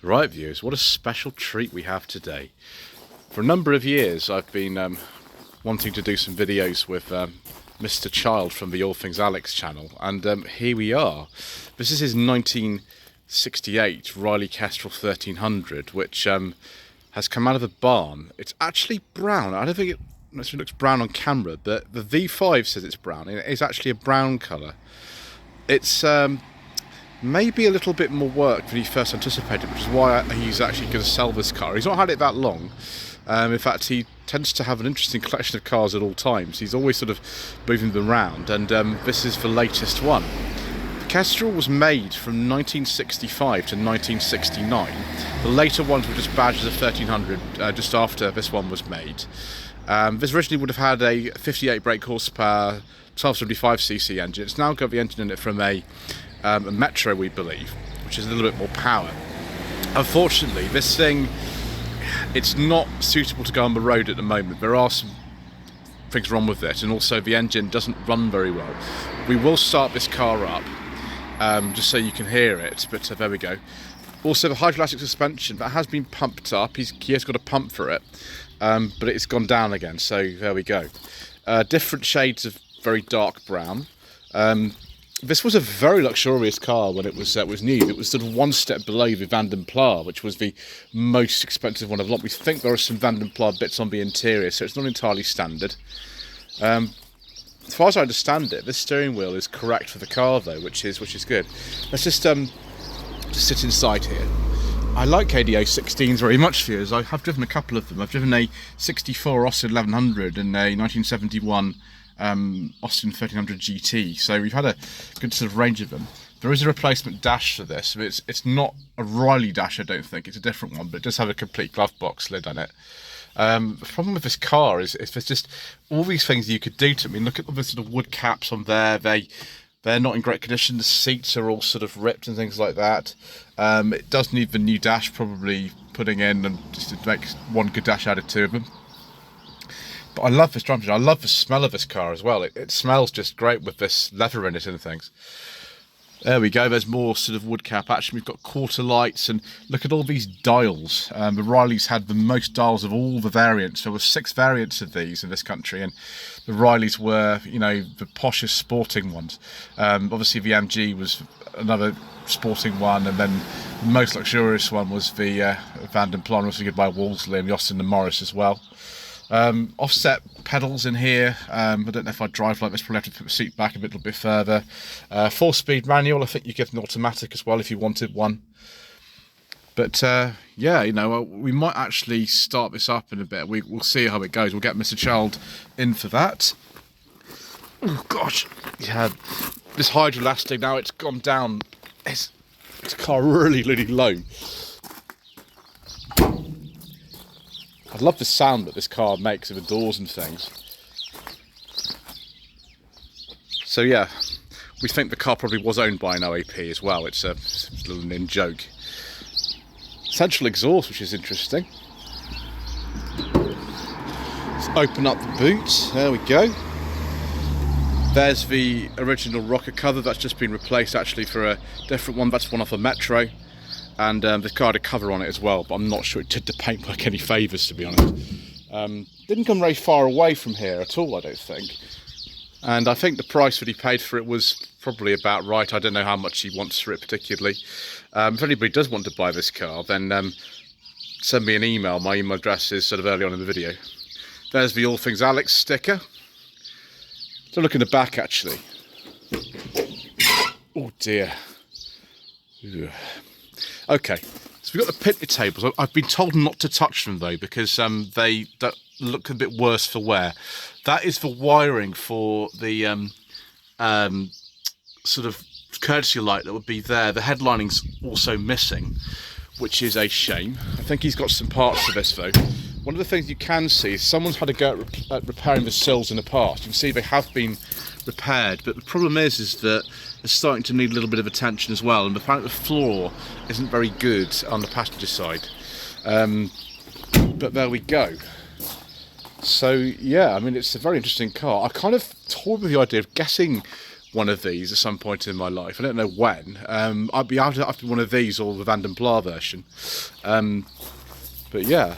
Right, viewers, what a special treat we have today. For a number of years I've been wanting to do some videos with Mr. Child from the All Things Alex channel, and here we are. This is his 1968 Riley Kestrel 1300, which has come out of a barn. It's actually brown. I don't think it necessarily looks brown on camera, but the V5 says it's brown, and it is actually a brown colour. It's maybe a little bit more work than he first anticipated, which is why he's actually going to sell this car. He's not had it that long. In fact, he tends to have an interesting collection of cars at all times. He's always sort of moving them around, and this is the latest one. The Kestrel was made from 1965 to 1969. The later ones were just badged as a 1300 just after this one was made. This originally would have had a 58 brake horsepower 1275cc engine. It's now got the engine in it from a Metro, we believe, which is a little bit more power. Unfortunately, this thing, it's not suitable to go on the road at the moment. There are some things wrong with it, and also the engine doesn't run very well. We will start this car up just so you can hear it, but there we go. Also, the hydraulic suspension, that has been pumped up. He has got a pump for it, but it's gone down again, so there we go. Different shades of very dark brown. This was a very luxurious car when it was new. It was sort of one step below the Van den Pla, which was the most expensive one of the lot. We think there are some Van den Pla bits on the interior, so it's not entirely standard. As far as I understand it, this steering wheel is correct for the car, though, which is good. Let's just sit inside here. I like ADO16s very much, viewers. I have driven a couple of them. I've driven a 64 Austin 1100 and a 1971 Austin 1300 GT, so we've had a good sort of range of them. There is a replacement dash for this. It's not a Riley dash, I don't think. It's a different one, but it does have a complete glove box lid on it. The problem with this car is there's just all these things you could do to it. I mean, look at all the sort of wood caps on there. They're not in great condition. The seats are all sort of ripped and things like that. It does need the new dash probably putting in, and just to make one good dash out of two of them. But I love this drum engine. I love the smell of this car as well. It smells just great with this leather in it and things. There we go. There's more sort of wood cap action. We've got quarter lights, and look at all these dials. The Rileys had the most dials of all the variants. There were 6 variants of these in this country, and the Rileys were, you know, the poshest sporting ones. Obviously, the MG was another sporting one, and then the most luxurious one was the Van den Pla, also good by Wolseley, and the Austin and Morris as well. Offset pedals in here. I don't know if I drive like this, probably have to put the seat back a little bit further. 4-speed manual. I think you get an automatic as well if you wanted one. But yeah, you know, we might actually start this up in a bit. We'll see how it goes. We'll get Mr. Child in for that. Oh gosh, yeah, this hydrolastic, now it's gone down. It's a car really low. I love the sound that this car makes of the doors and things. So yeah, we think the car probably was owned by an OAP as well. It's a little in joke. Central exhaust, which is interesting. Let's open up the boot. There we go. There's the original rocker cover that's just been replaced actually for a different one. That's one off a Metro. And the car had a cover on it as well, but I'm not sure it did the paintwork any favours, to be honest. Didn't come very far away from here at all, I don't think. And I think the price that he paid for it was probably about right. I don't know how much he wants for it particularly. If anybody does want to buy this car, then send me an email. My email address is sort of early on in the video. There's the All Things Alex sticker. So look in the back, actually. Oh dear. Ugh. Okay, so we've got the picnic tables. I've been told not to touch them though, because they look a bit worse for wear. That is the wiring for the sort of courtesy light that would be there. The headlining's also missing, which is a shame. I think he's got some parts for this though. One of the things you can see is someone's had a go at repairing the sills in the past. You can see they have been repaired, but the problem is that it's starting to need a little bit of attention as well, and apparently the floor isn't very good on the passenger side. But there we go. So yeah, I mean, it's a very interesting car. I kind of toyed with the idea of getting one of these at some point in my life. I don't know when. I'd be after one of these or the Van den Pla version. But yeah,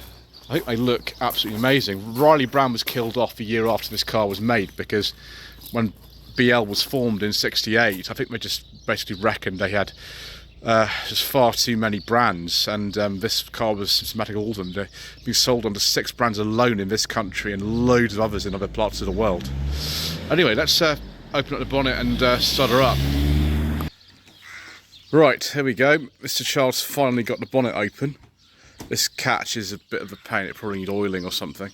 I think they look absolutely amazing. Riley Brown was killed off a year after this car was made, because when BL was formed in '68, I think they just basically reckoned they had just far too many brands, and this car was systematic all of them. They're being sold under 6 brands alone in this country and loads of others in other parts of the world. Anyway, let's open up the bonnet and start her up. Right, here we go. Mr. Charles finally got the bonnet open. This catch is a bit of a pain, it probably needs oiling or something.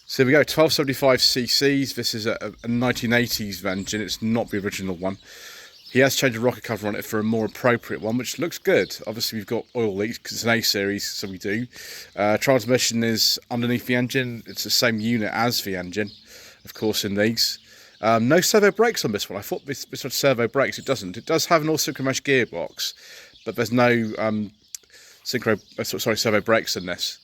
So here we go, 1275 cc's. This is a 1980s engine, it's not the original one. He has changed the rocket cover on it for a more appropriate one, which looks good. Obviously we've got oil leaks because it's an A series, so we do. Transmission is underneath the engine. It's the same unit as the engine, of course, in these. No servo brakes on this one. I thought this had servo brakes. It doesn't. It does have an all-synchro mesh gearbox, but there's no servo brakes in this.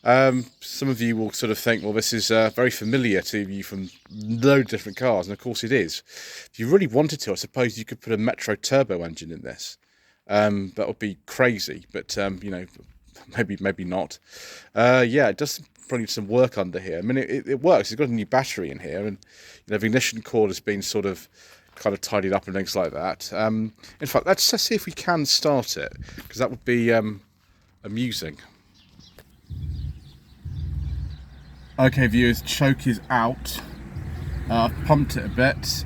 Some of you will sort of think, well, this is very familiar to you from loads of different cars, and of course it is. If you really wanted to, I suppose you could put a Metro turbo engine in this. That would be crazy, but you know, maybe not. Yeah, it does probably need some work under here. I mean, it works. It's got a new battery in here, and you know, the ignition cord has been sort of kind of tidied up and things like that. In fact, let's see if we can start it, because that would be amusing. Okay, viewers, choke is out. I've pumped it a bit.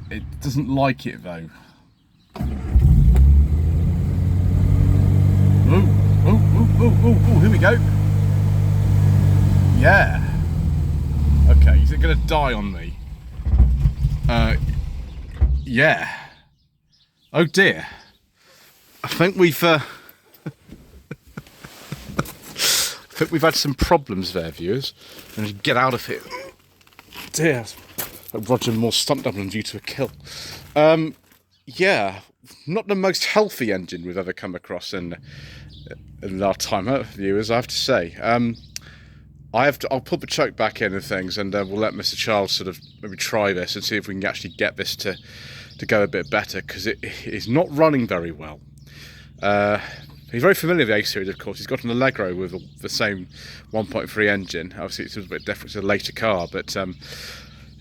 It doesn't like it though. Ooh, here we go. Yeah. Okay, is it going to die on me? Yeah. Oh dear. I think we've had some problems there, viewers. I'm going to get out of here. Dear. Roger Moore stunt doubling due to a kill. Yeah, not the most healthy engine we've ever come across in our time, viewers, I have to say. I'll put the choke back in and things, and we'll let Mr. Charles sort of maybe try this and see if we can actually get this to go a bit better, because it is not running very well. He's very familiar with the A series, of course. He's got an Allegro with the same 1.3 engine. Obviously, it's a bit different to a later car, but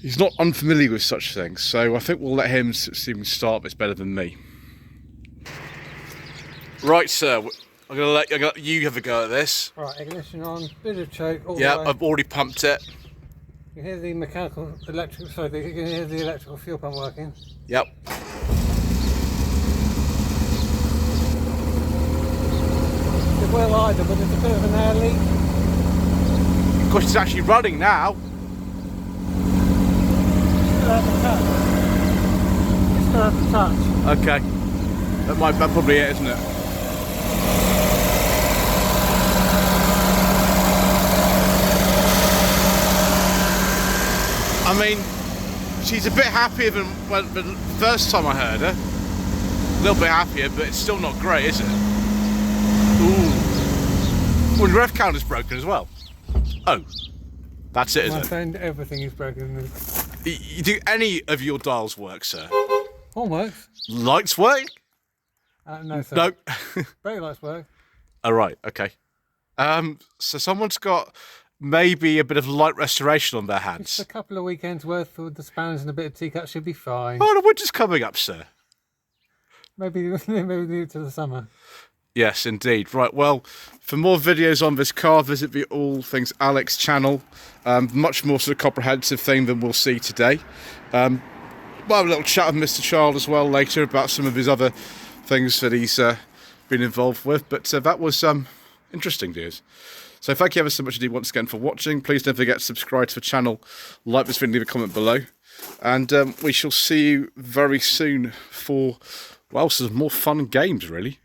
he's not unfamiliar with such things. So I think we'll let him see if we can start this better than me. Right, sir. I'm gonna let you have a go at this. Right, ignition on, bit of choke. Yeah, I've already pumped it. You can hear the you can hear the electrical fuel pump working. Yep. It's well either, but there's a bit of an air leak. Of course, it's actually running now. Still at the touch. It's still at the touch. Okay. That's probably it, isn't it? I mean, she's a bit happier than the first time I heard her. A little bit happier, but it's still not great, is it? Ooh. Well, the rev counter's broken as well. Oh, that's it, is it? My friend, everything is broken. Do any of your dials work, sir? Horn works. Lights work? No, sir. No. Brake lights work. Oh, right, okay. So someone's got maybe a bit of light restoration on their hands. Just a couple of weekends worth with the spanners and a bit of T-cut should be fine. Oh, the winter's coming up, sir. Maybe leave it to the summer. Yes, indeed. Right, well, for more videos on this car, visit the All Things Alex channel. Much more sort of comprehensive thing than we'll see today. We'll have a little chat with Mr. Child as well later about some of his other things that he's been involved with. But that was interesting, viewers. So thank you ever so much indeed once again for watching. Please don't forget to subscribe to the channel, like this video, leave a comment below. And we shall see you very soon for, well, some more fun games, really.